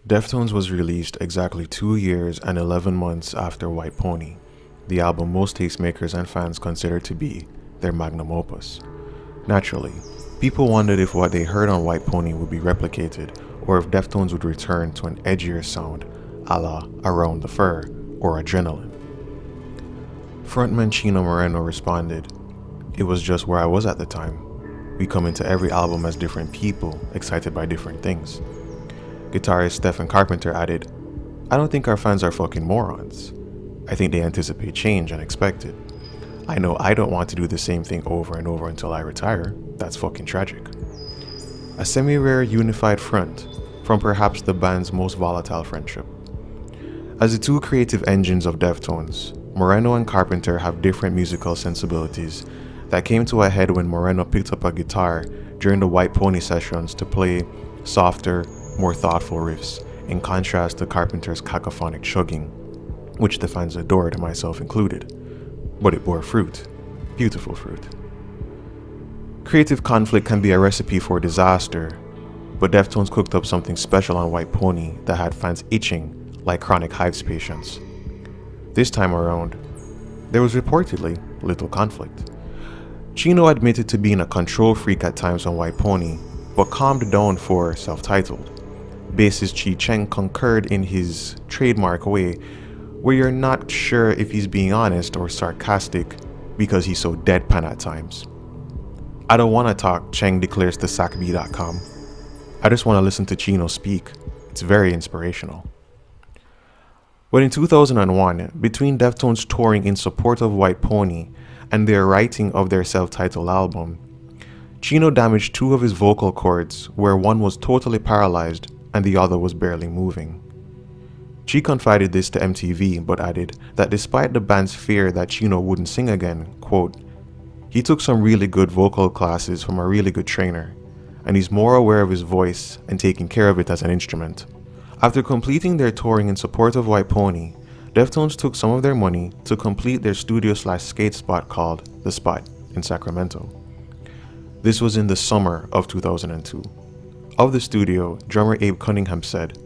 Deftones was released exactly 2 years and 11 months after White Pony, the album most tastemakers and fans consider to be their magnum opus. Naturally, people wondered if what they heard on White Pony would be replicated, or if Deftones would return to an edgier sound, a la Around the Fur or Adrenaline. Frontman Chino Moreno responded, "It was just where I was at the time. We come into every album as different people, excited by different things." Guitarist Stephen Carpenter added, "I don't think our fans are fucking morons. I think they anticipate change and expect it. I know I don't want to do the same thing over and over until I retire. That's fucking tragic." A semi-rare unified front from perhaps the band's most volatile friendship. As the two creative engines of Deftones, Moreno and Carpenter have different musical sensibilities that came to a head when Moreno picked up a guitar during the White Pony sessions to play softer, more thoughtful riffs, in contrast to Carpenter's cacophonic chugging, which the fans adored, myself included. But it bore fruit. Beautiful fruit. Creative conflict can be a recipe for disaster, but Deftones cooked up something special on White Pony that had fans itching like chronic hives patients. This time around, there was reportedly little conflict. Chino admitted to being a control freak at times on White Pony, but calmed down for Self-Titled. Bassist Chi Cheng concurred in his trademark way, where you're not sure if he's being honest or sarcastic because he's so deadpan at times. "I don't want to talk," Cheng declares to SACB.com. "I just want to listen to Chino speak. It's very inspirational." But in 2001, between Deftones touring in support of White Pony and their writing of their self-titled album, Chino damaged two of his vocal cords, where one was totally paralyzed and the other was barely moving. Chi confided this to MTV, but added that despite the band's fear that Chino wouldn't sing again, quote, "He took some really good vocal classes from a really good trainer, and he's more aware of his voice and taking care of it as an instrument." After completing their touring in support of White Pony, Deftones took some of their money to complete their studio/skate spot called The Spot in Sacramento. This was in the summer of 2002. Of the studio, drummer Abe Cunningham said,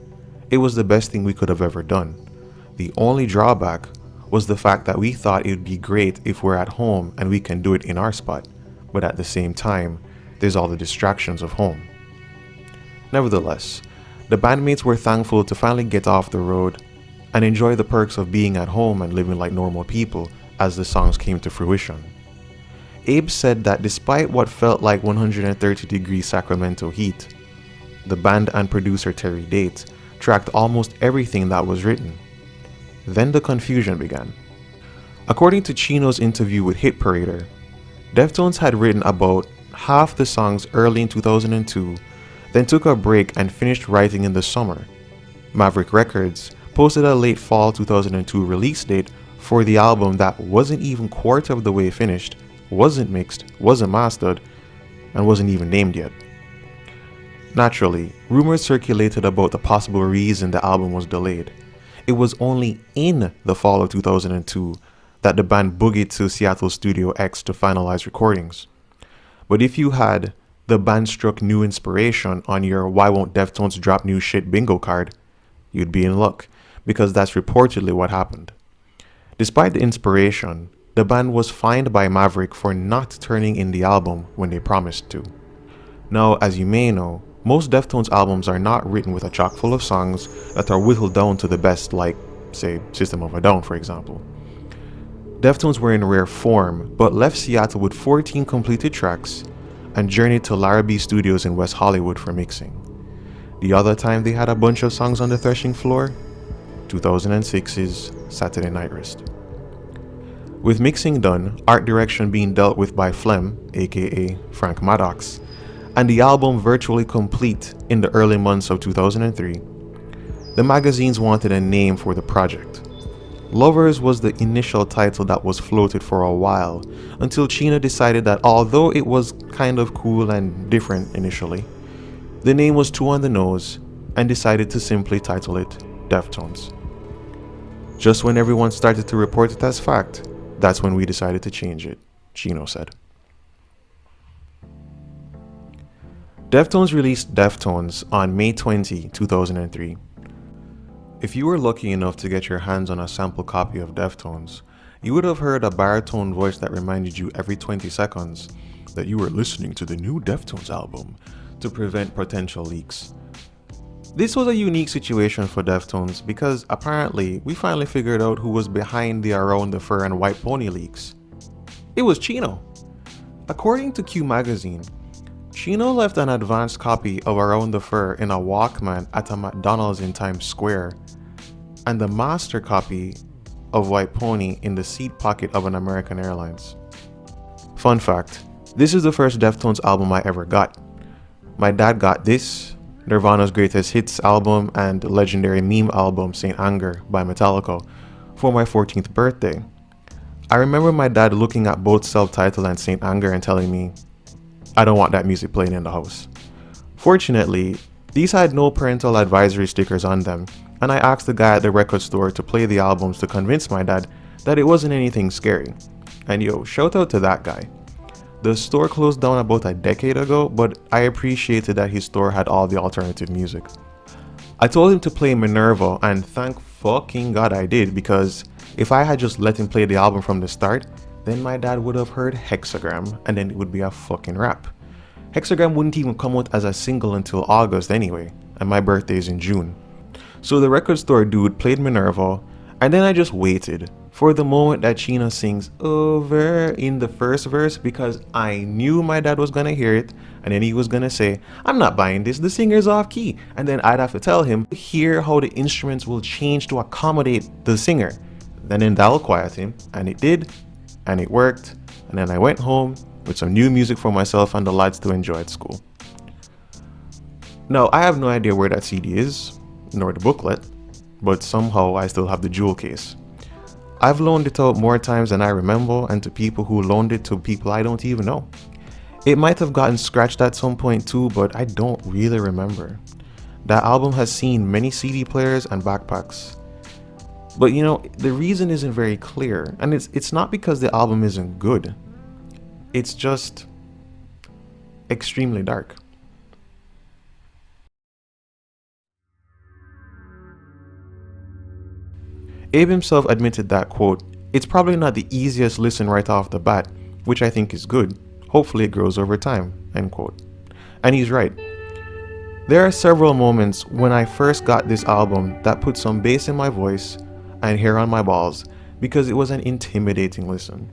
"It was the best thing we could have ever done. The only drawback was the fact that we thought it would be great if we're at home and we can do it in our spot, but at the same time, there's all the distractions of home." Nevertheless, the bandmates were thankful to finally get off the road and enjoy the perks of being at home and living like normal people as the songs came to fruition. Abe said that despite what felt like 130-degree Sacramento heat, the band and producer Terry Date tracked almost everything that was written. Then the confusion began. According to Chino's interview with Hit Parader, Deftones had written about half the songs early in 2002, then took a break and finished writing in the summer. Maverick Records posted a late fall 2002 release date for the album that wasn't even quarter of the way finished, wasn't mixed, wasn't mastered, and wasn't even named yet. Naturally, rumors circulated about the possible reason the album was delayed. It was only in the fall of 2002 that the band boogied to Seattle Studio X to finalize recordings. But if you had "the band struck new inspiration" on your "why won't Deftones drop new shit" bingo card, you'd be in luck, because that's reportedly what happened. Despite the inspiration, the band was fined by Maverick for not turning in the album when they promised to. Now, as you may know, most Deftones albums are not written with a chock full of songs that are whittled down to the best, like, say, System of a Down, for example. Deftones were in rare form, but left Seattle with 14 completed tracks and journeyed to Larrabee Studios in West Hollywood for mixing. The other time they had a bunch of songs on the threshing floor, 2006's Saturday Night Wrist. With mixing done, art direction being dealt with by Flem, aka Frank Maddox, and the album virtually complete in the early months of 2003, the magazines wanted a name for the project. Lovers was the initial title that was floated for a while, until Chino decided that although it was kind of cool and different initially, the name was too on the nose and decided to simply title it Deftones. Just when everyone started to report it as fact, that's when we decided to change it, Chino said. Deftones released Deftones on May 20, 2003, If you were lucky enough to get your hands on a sample copy of Deftones, you would have heard a baritone voice that reminded you every 20 seconds that you were listening to the new Deftones album to prevent potential leaks. This was a unique situation for Deftones because apparently we finally figured out who was behind the Around the Fur and White Pony leaks. It was Chino. According to Q Magazine, Chino left an advanced copy of Around the Fur in a Walkman at a McDonald's in Times Square, and the master copy of White Pony in the seat pocket of an American Airlines. Fun fact, this is the first Deftones album I ever got. My dad got this, Nirvana's Greatest Hits album, and the legendary meme album Saint Anger by Metallica for my 14th birthday. I remember my dad looking at both Self-Titled and Saint Anger and telling me, I don't want that music playing in the house. Fortunately, these had no parental advisory stickers on them, and I asked the guy at the record store to play the albums to convince my dad that it wasn't anything scary. And yo, shout out to that guy. The store closed down about a decade ago, but I appreciated that his store had all the alternative music. I told him to play Minerva, and thank fucking God I did, because if I had just let him play the album from the start, then my dad would have heard Hexagram, and then it would be a fucking wrap. Hexagram wouldn't even come out as a single until August anyway, and my birthday is in June. So the record store dude played Minerva, and then I just waited for the moment that Chino sings over in the first verse, because I knew my dad was gonna hear it, and then he was gonna say, I'm not buying this, the singer's off key. And then I'd have to tell him, hear how the instruments will change to accommodate the singer. Then that'll quiet him, and it did, and it worked, and then I went home with some new music for myself and the lads to enjoy at school. Now, I have no idea where that CD is, nor the booklet, but somehow I still have the jewel case. I've loaned it out more times than I remember, and to people who loaned it to people I don't even know. It might have gotten scratched at some point too, but I don't really remember. That album has seen many CD players and backpacks. But you know, the reason isn't very clear, and it's not because the album isn't good. It's just extremely dark. Abe himself admitted that, quote, it's probably not the easiest listen right off the bat, which I think is good. Hopefully it grows over time, end quote. And he's right. There are several moments when I first got this album that put some bass in my voice and hair on my balls because it was an intimidating listen.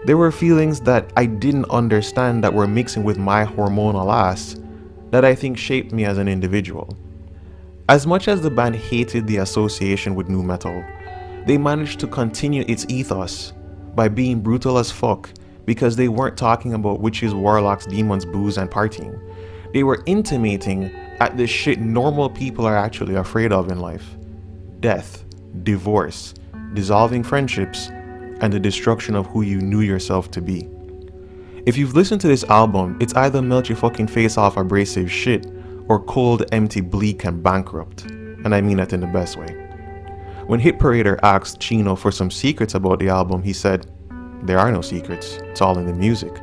There were feelings that I didn't understand that were mixing with my hormonal ass that I think shaped me as an individual. As much as the band hated the association with nu metal, they managed to continue its ethos by being brutal as fuck because they weren't talking about witches, warlocks, demons, booze, and partying. They were intimating at the shit normal people are actually afraid of in life. Death, divorce, dissolving friendships, and the destruction of who you knew yourself to be. If you've listened to this album, it's either melt your fucking face off abrasive shit or cold, empty, bleak, and bankrupt. And I mean that in the best way. When Hit Parader asked Chino for some secrets about the album, he said, there are no secrets, it's all in the music.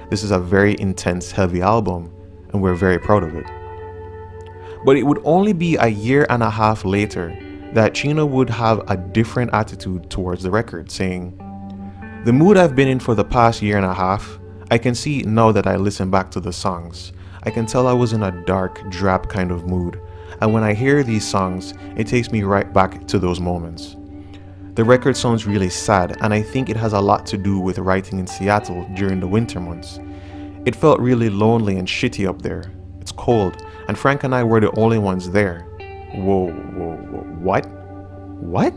This is a very intense, heavy album, and we're very proud of it. But it would only be a year and a half later that Chino would have a different attitude towards the record, saying, the mood I've been in for the past year and a half, I can see now that I listen back to the songs. I can tell I was in a dark, drab kind of mood, and when I hear these songs, it takes me right back to those moments. The record sounds really sad, and I think it has a lot to do with writing in Seattle during the winter months. It felt really lonely and shitty up there. It's cold, and Frank and I were the only ones there. Whoa, what? What?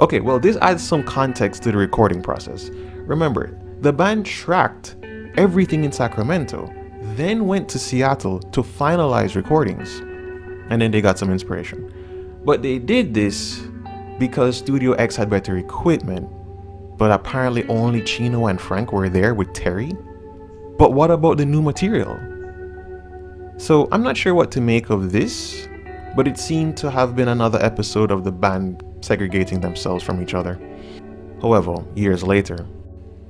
Okay, well, this adds some context to the recording process. Remember, the band tracked everything in Sacramento, then went to Seattle to finalize recordings, and then they got some inspiration. But they did this because Studio X had better equipment, but apparently only Chino and Frank were there with Terry. But what about the new material? So I'm not sure what to make of this, but it seemed to have been another episode of the band segregating themselves from each other. However, years later,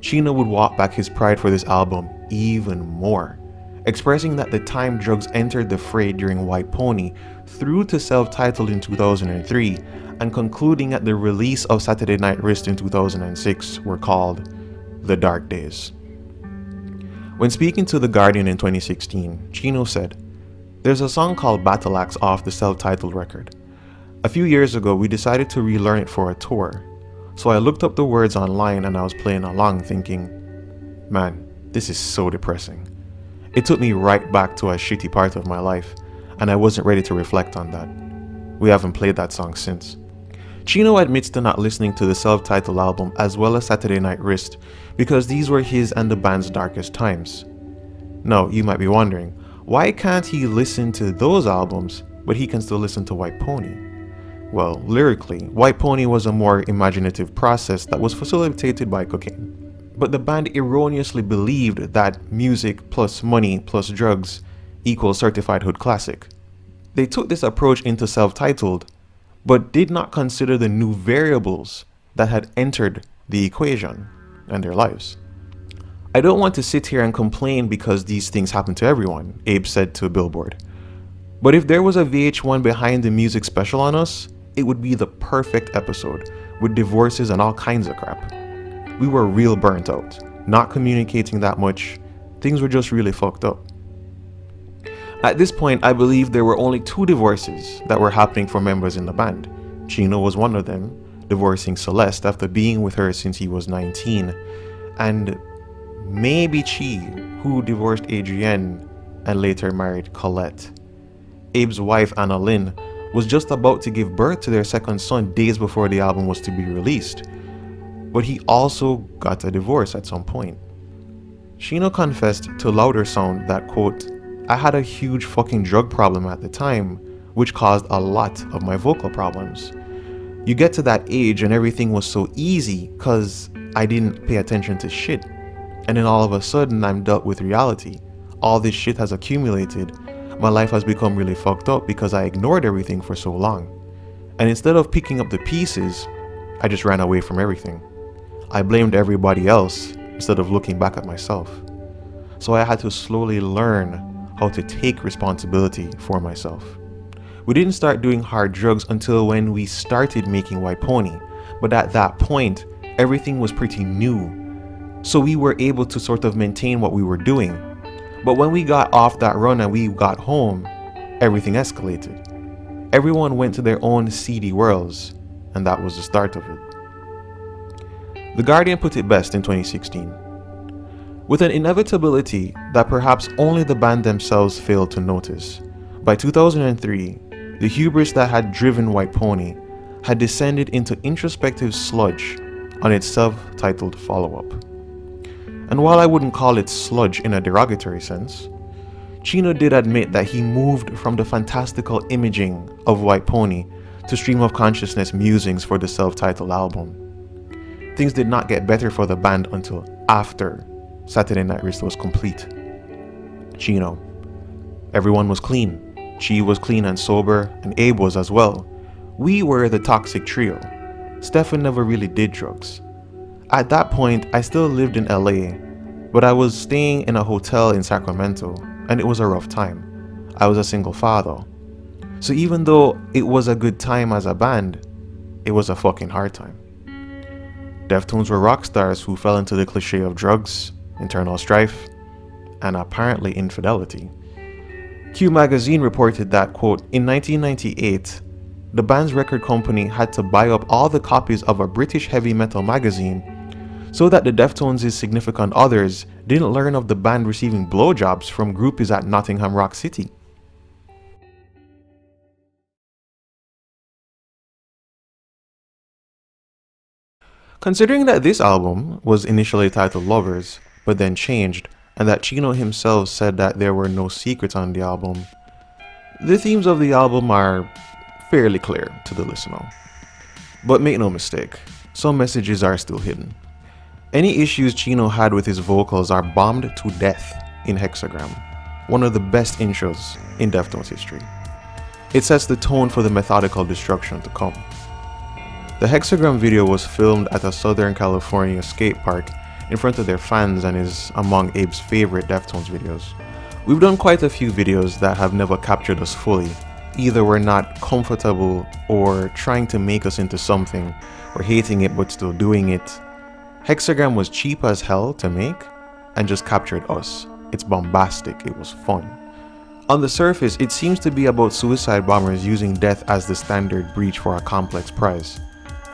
Chino would walk back his pride for this album even more, expressing that the time drugs entered the fray during White Pony through to self-titled in 2003 and concluding at the release of Saturday Night Wrist in 2006 were called the Dark Days. When speaking to The Guardian in 2016, Chino said, "There's a song called Battle Axe off the self-titled record. A few years ago we decided to relearn it for a tour. So I looked up the words online and I was playing along thinking, man, this is so depressing. It took me right back to a shitty part of my life and I wasn't ready to reflect on that. We haven't played that song since." Chino admits to not listening to the self-titled album as well as Saturday Night Wrist because these were his and the band's darkest times. Now, you might be wondering, why can't he listen to those albums but he can still listen to White Pony? Well, lyrically, White Pony was a more imaginative process that was facilitated by cocaine. But the band erroneously believed that music plus money plus drugs equals certified hood classic. They took this approach into self-titled, but did not consider the new variables that had entered the equation and their lives. "I don't want to sit here and complain because these things happen to everyone," Abe said to Billboard. "But if there was a VH1 behind the music special on us, it would be the perfect episode with divorces and all kinds of crap. We were real burnt out, not communicating that much. Things were just really fucked up." At this point, I believe there were only 2 divorces that were happening for members in the band. Chino was one of them, divorcing Celeste after being with her since he was 19, and maybe Chi, who divorced Adrienne and later married Colette. Abe's wife, Anna Lynn, was just about to give birth to their second son days before the album was to be released, but he also got a divorce at some point. Chino confessed to Louder Sound that, quote, "I had a huge fucking drug problem at the time, which caused a lot of my vocal problems. You get to that age and everything was so easy cause I didn't pay attention to shit. And then all of a sudden I'm dealt with reality. All this shit has accumulated. My life has become really fucked up because I ignored everything for so long. And instead of picking up the pieces, I just ran away from everything. I blamed everybody else instead of looking back at myself. So I had to slowly learn how to take responsibility for myself. We didn't start doing hard drugs until when we started making White Pony, but at that point, everything was pretty new. So we were able to sort of maintain what we were doing. But when we got off that run and we got home, everything escalated. Everyone went to their own seedy worlds, and that was the start of it." The Guardian put it best in 2016. With an inevitability that perhaps only the band themselves failed to notice, by 2003, the hubris that had driven White Pony had descended into introspective sludge on its self-titled follow-up. And while I wouldn't call it sludge in a derogatory sense, Chino did admit that he moved from the fantastical imaging of White Pony to stream of consciousness musings for the self-titled album. Things did not get better for the band until after Saturday Night Wrist was complete. Chino: "Everyone was clean. Chi was clean and sober, and Abe was as well. We were the toxic trio. Stefan never really did drugs. At that point, I still lived in LA, but I was staying in a hotel in Sacramento, and it was a rough time. I was a single father. So even though it was a good time as a band, it was a fucking hard time." Deftones were rock stars who fell into the cliche of drugs, internal strife, and apparently infidelity. Q magazine reported that, quote, "In 1998, the band's record company had to buy up all the copies of a British heavy metal magazine so that the Deftones' significant others didn't learn of the band receiving blowjobs from groupies at Nottingham Rock City." Considering that this album was initially titled Lovers, but then changed, and that Chino himself said that there were no secrets on the album, the themes of the album are fairly clear to the listener. But make no mistake, some messages are still hidden. Any issues Chino had with his vocals are bombed to death in Hexagram, one of the best intros in Deftones history. It sets the tone for the methodical destruction to come. The Hexagram video was filmed at a Southern California skate park in front of their fans and is among Abe's favorite Deftones videos. We've done quite a few videos that have never captured us fully. Either we're not comfortable or trying to make us into something, or hating it but still doing it. Hexagram was cheap as hell to make and just captured us. It's bombastic, it was fun. On the surface, it seems to be about suicide bombers using death as the standard breach for a complex prize.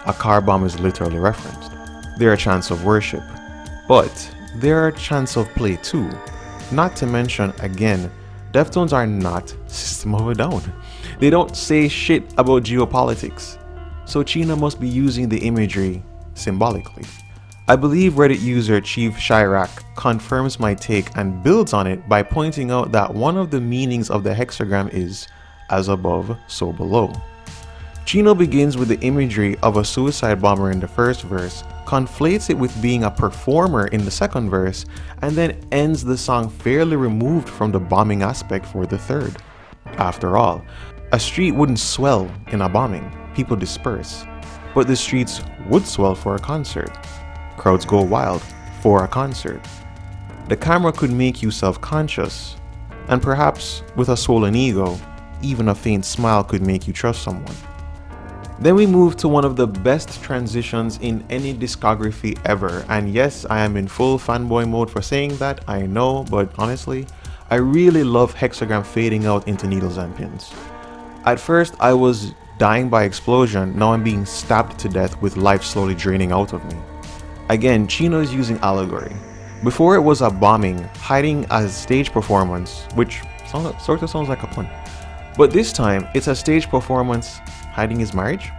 A car bomb is literally referenced. They're a chance of worship, but they're a chance of play too. Not to mention, again, Deftones are not System of a Down. They don't say shit about geopolitics. So Chino must be using the imagery symbolically. I believe Reddit user Chief Chirac confirms my take and builds on it by pointing out that one of the meanings of the hexagram is as above, so below. Chino begins with the imagery of a suicide bomber in the first verse, conflates it with being a performer in the second verse, and then ends the song fairly removed from the bombing aspect for the third. After all, a street wouldn't swell in a bombing, people disperse, but the streets would swell for a concert. Crowds go wild for a concert. The camera could make you self-conscious, and perhaps with a swollen ego, even a faint smile could make you trust someone. Then we move to one of the best transitions in any discography ever, and yes, I am in full fanboy mode for saying that, I know, but honestly, I really love hexagram fading out into needles and pins. At first, I was dying by explosion, now I'm being stabbed to death with life slowly draining out of me. Again, Chino is using allegory. Before it was a bombing, hiding as stage performance, which sort of sounds like a pun. But this time, it's a stage performance hiding his marriage.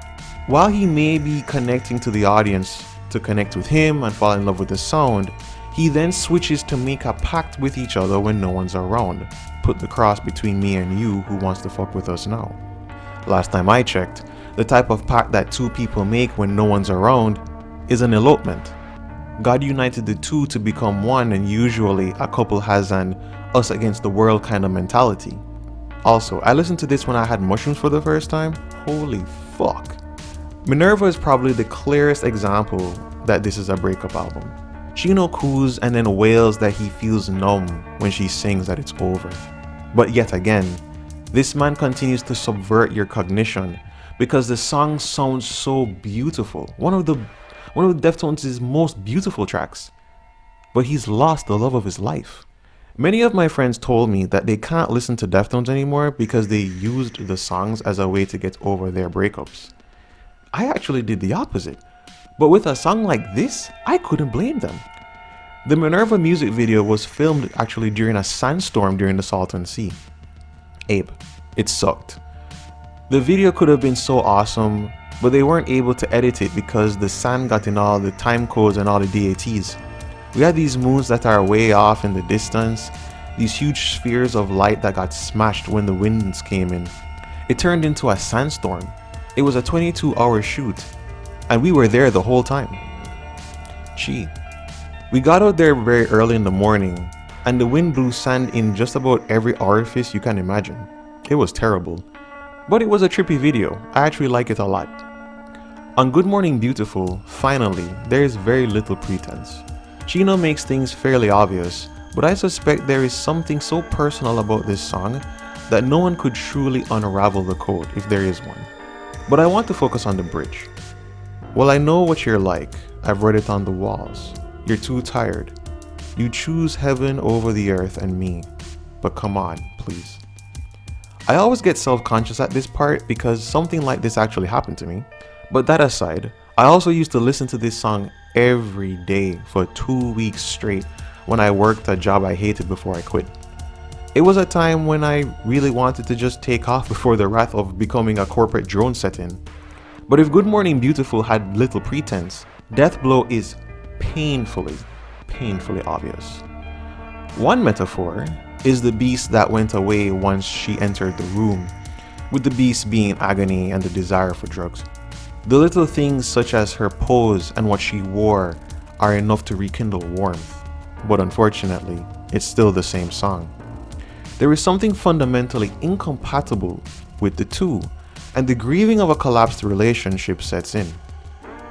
While he may be connecting to the audience to connect with him and fall in love with the sound, he then switches to make a pact with each other when no one's around. Put the cross between me and you, who wants to fuck with us now. Last time I checked, the type of pact that two people make when no one's around is an elopement. God united the two to become one, and usually a couple has an us against the world kind of mentality. Also, I listened to this when I had mushrooms for the first time. Holy fuck. Minerva is probably the clearest example that this is a breakup album. Chino coos and then wails that he feels numb when she sings that it's over. But yet again, this man continues to subvert your cognition because the song sounds so beautiful. One of the Deftones' most beautiful tracks. But he's lost the love of his life. Many of my friends told me that they can't listen to Deftones anymore because they used the songs as a way to get over their breakups. I actually did the opposite. But with a song like this, I couldn't blame them. The Minerva music video was filmed actually during a sandstorm during the Salton Sea. Abe, it sucked. The video could have been so awesome, but they weren't able to edit it because the sand got in all the time codes and all the DATs. We had these moons that are way off in the distance, these huge spheres of light that got smashed when the winds came in. It turned into a sandstorm. It was a 22-hour shoot, and we were there the whole time. Gee. We got out there very early in the morning, and the wind blew sand in just about every orifice you can imagine. It was terrible, but it was a trippy video. I actually like it a lot. On Good Morning Beautiful, finally, there is very little pretense. Chino makes things fairly obvious, but I suspect there is something so personal about this song that no one could truly unravel the code if there is one. But I want to focus on the bridge. Well, I know what you're like. I've read it on the walls. You're too tired. You choose heaven over the earth and me. But come on, please. I always get self-conscious at this part because something like this actually happened to me. But that aside, I also used to listen to this song every day for 2 weeks straight when I worked a job I hated before I quit. It was a time when I really wanted to just take off before the wrath of becoming a corporate drone set in. But if Good Morning Beautiful had little pretense, Death Blow is painfully obvious. One metaphor is the beast that went away once she entered the room, with the beast being agony and the desire for drugs. The little things such as her pose and what she wore are enough to rekindle warmth, but unfortunately, it's still the same song. There is something fundamentally incompatible with the two, and the grieving of a collapsed relationship sets in.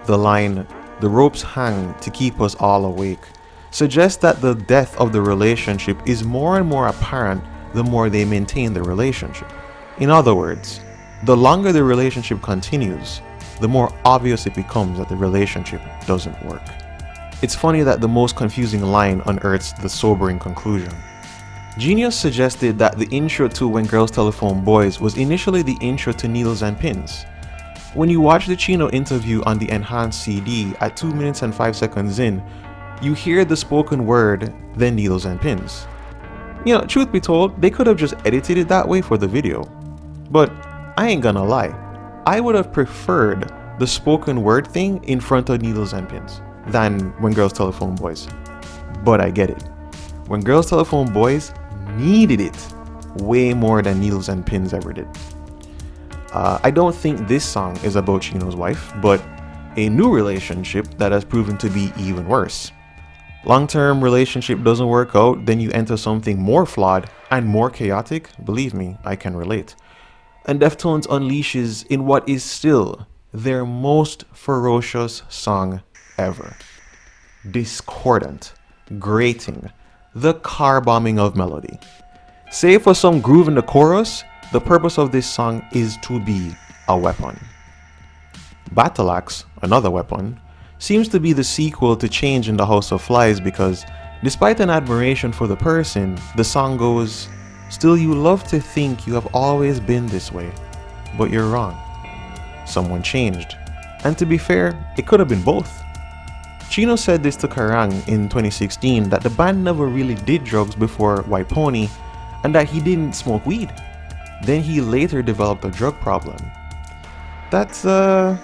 The line, "The ropes hang to keep us all awake," suggests that the death of the relationship is more and more apparent the more they maintain the relationship. In other words, the longer the relationship continues, the more obvious it becomes that the relationship doesn't work. It's funny that the most confusing line unearths the sobering conclusion. Genius suggested that the intro to When Girls Telephone Boys was initially the intro to Needles and Pins. When you watch the Chino interview on the enhanced CD at 2 minutes and 5 seconds in, you hear the spoken word, then Needles and Pins. You know, truth be told, they could have just edited it that way for the video. But I ain't gonna lie, I would have preferred the spoken word thing in front of Needles and Pins than When Girls Telephone Boys. But I get it. When Girls Telephone Boys needed it way more than Needles and Pins ever did. I don't think this song is about Chino's wife, but a new relationship that has proven to be even worse. Long-term relationship doesn't work out, then you enter something more flawed and more chaotic. Believe me, I can relate. And Deftones unleashes in what is still their most ferocious song ever. Discordant, grating, the car bombing of melody. Save for some groove in the chorus, the purpose of this song is to be a weapon. Battle Axe, another weapon, seems to be the sequel to Change in the House of Flies because, despite an admiration for the person, the song goes, "Still you love to think you have always been this way, but you're wrong. Someone changed." And to be fair, it could have been both. Chino said this to Kerrang in 2016 that the band never really did drugs before White Pony and that he didn't smoke weed. Then he later developed a drug problem. That's a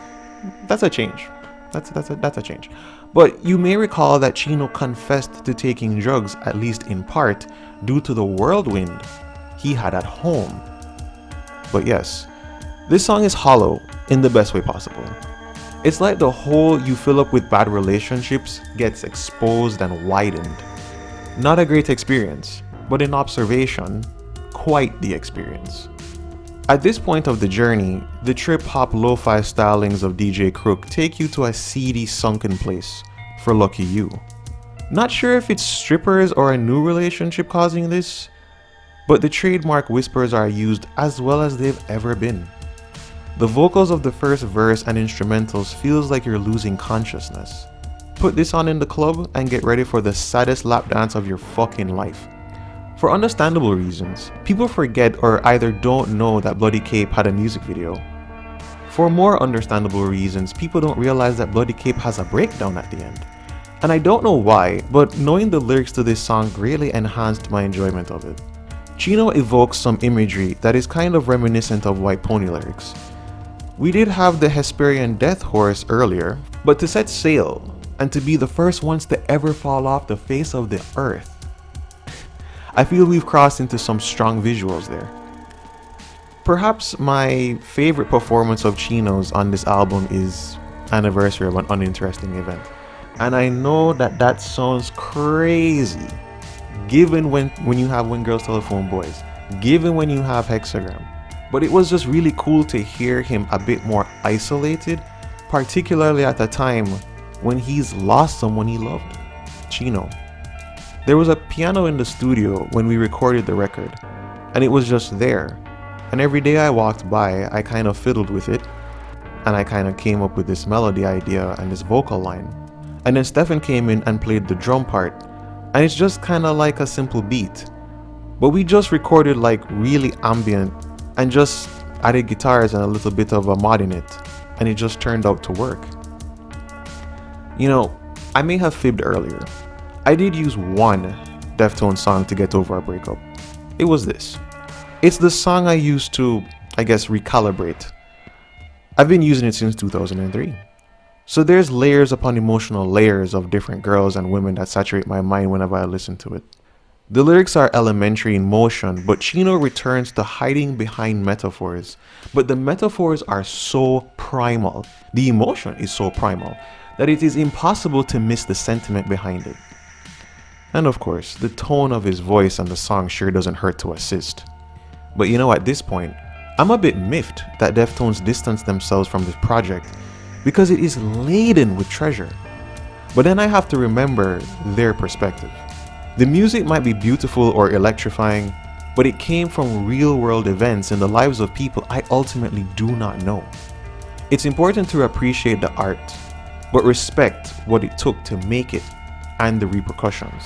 change. That's a change. But you may recall that Chino confessed to taking drugs, at least in part, due to the whirlwind he had at home. But yes, this song is hollow in the best way possible. It's like the hole you fill up with bad relationships gets exposed and widened. Not a great experience, but in observation, quite the experience. At this point of the journey, the trip-hop lo-fi stylings of DJ Crook take you to a seedy sunken place for Lucky You. Not sure if it's strippers or a new relationship causing this, but the trademark whispers are used as well as they've ever been. The vocals of the first verse and instrumentals feels like you're losing consciousness. Put this on in the club and get ready for the saddest lap dance of your fucking life. For understandable reasons, people forget or either don't know that Bloody Cape had a music video. For more understandable reasons, people don't realize that Bloody Cape has a breakdown at the end. And I don't know why, but knowing the lyrics to this song greatly enhanced my enjoyment of it. Chino evokes some imagery that is kind of reminiscent of White Pony lyrics. We did have the Hesperian death horse earlier, but to set sail and to be the first ones to ever fall off the face of the earth, I feel we've crossed into some strong visuals there. Perhaps my favorite performance of Chino's on this album is Anniversary of an Uninteresting Event. And I know that sounds crazy, given when you have When Girls Telephone Boys, given when you have Hexagram. But it was just really cool to hear him a bit more isolated, particularly at a time when he's lost someone he loved, Chino. There was a piano in the studio when we recorded the record, and it was just there. And every day I walked by, I kind of fiddled with it, and I kind of came up with this melody idea and this vocal line. And then Stefan came in and played the drum part, and it's just kind of like a simple beat. But we just recorded like really ambient and just added guitars and a little bit of a mod in it, and it just turned out to work. You know, I may have fibbed earlier. I did use one Deftones song to get over a breakup. It was this. It's the song I used to, I guess, recalibrate. I've been using it since 2003. So there's layers upon emotional layers of different girls and women that saturate my mind whenever I listen to it. The lyrics are elementary in motion, but Chino returns to hiding behind metaphors. But the metaphors are so primal, the emotion is so primal, that it is impossible to miss the sentiment behind it. And of course, the tone of his voice and the song sure doesn't hurt to assist. But you know, at this point, I'm a bit miffed that Deftones distanced themselves from this project because it is laden with treasure. But then I have to remember their perspective. The music might be beautiful or electrifying, but it came from real world events in the lives of people I ultimately do not know. It's important to appreciate the art, but respect what it took to make it and the repercussions.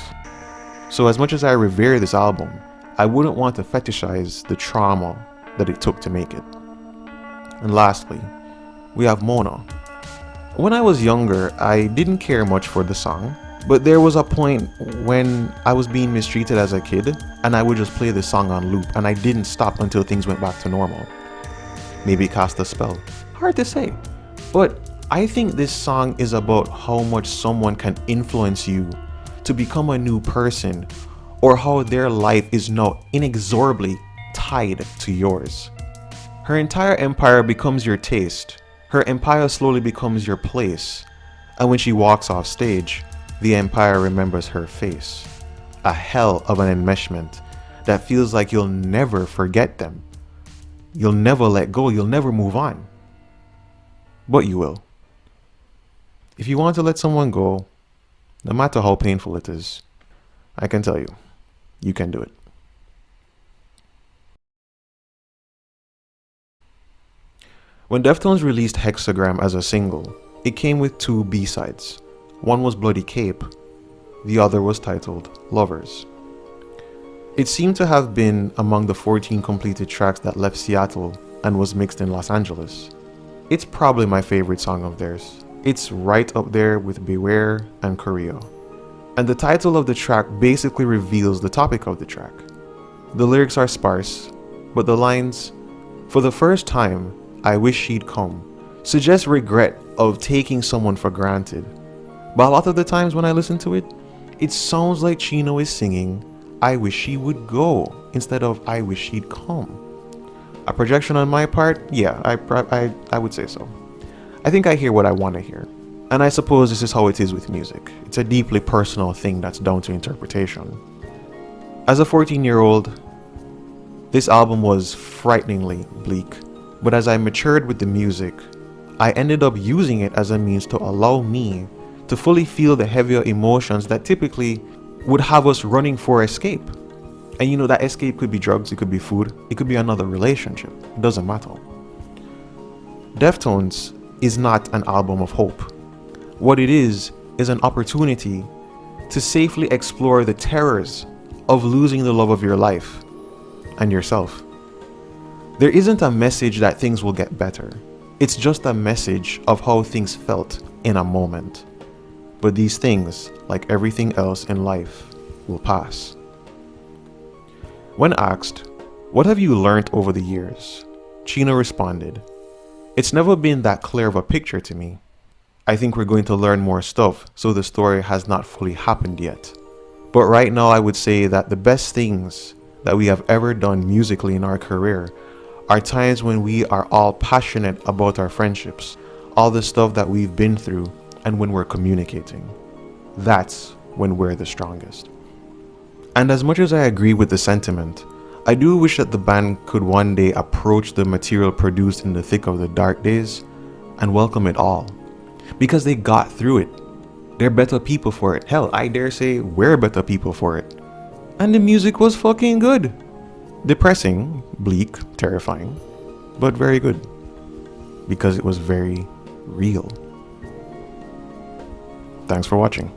So as much as I revere this album, I wouldn't want to fetishize the trauma that it took to make it. And lastly, we have Mona. When I was younger, I didn't care much for the song, but there was a point when I was being mistreated as a kid and I would just play the song on loop and I didn't stop until things went back to normal. Maybe it cast a spell. Hard to say. But I think this song is about how much someone can influence you to become a new person, or how their life is now inexorably tied to yours. Her entire empire becomes your taste. Her empire slowly becomes your place. And when she walks off stage, the empire remembers her face. A hell of an enmeshment that feels like you'll never forget them. You'll never let go, you'll never move on. But you will. If you want to let someone go, no matter how painful it is, I can tell you, you can do it. When Deftones released Hexagram as a single, it came with 2 B-sides. One was Bloody Cape, the other was titled Lovers. It seemed to have been among the 14 completed tracks that left Seattle and was mixed in Los Angeles. It's probably my favorite song of theirs. It's right up there with Beware and Choreo. And the title of the track basically reveals the topic of the track. The lyrics are sparse, but the lines, "For the first time, I wish she'd come," suggest regret of taking someone for granted. But a lot of the times when I listen to it, it sounds like Chino is singing, "I wish she would go," instead of "I wish she'd come." A projection on my part? Yeah, I would say so. I think I hear what I want to hear. And I suppose this is how it is with music. It's a deeply personal thing that's down to interpretation. As a 14-year-old, this album was frighteningly bleak. But as I matured with the music, I ended up using it as a means to allow me to fully feel the heavier emotions that typically would have us running for escape. And you know, that escape could be drugs, it could be food, it could be another relationship. It doesn't matter. Deftones is not an album of hope. What it is an opportunity to safely explore the terrors of losing the love of your life and yourself. There isn't a message that things will get better. It's just a message of how things felt in a moment. But these things, like everything else in life, will pass. When asked, "What have you learned over the years?" Chino responded, "It's never been that clear of a picture to me. I think we're going to learn more stuff, so the story has not fully happened yet. But right now I would say that the best things that we have ever done musically in our career are times when we are all passionate about our friendships, all the stuff that we've been through, and when we're communicating. That's when we're the strongest." And as much as I agree with the sentiment, I do wish that the band could one day approach the material produced in the thick of the dark days and welcome it all. Because they got through it. They're better people for it. Hell, I dare say we're better people for it. And the music was fucking good. Depressing, bleak, terrifying, but very good. Because it was very real. Thanks for watching.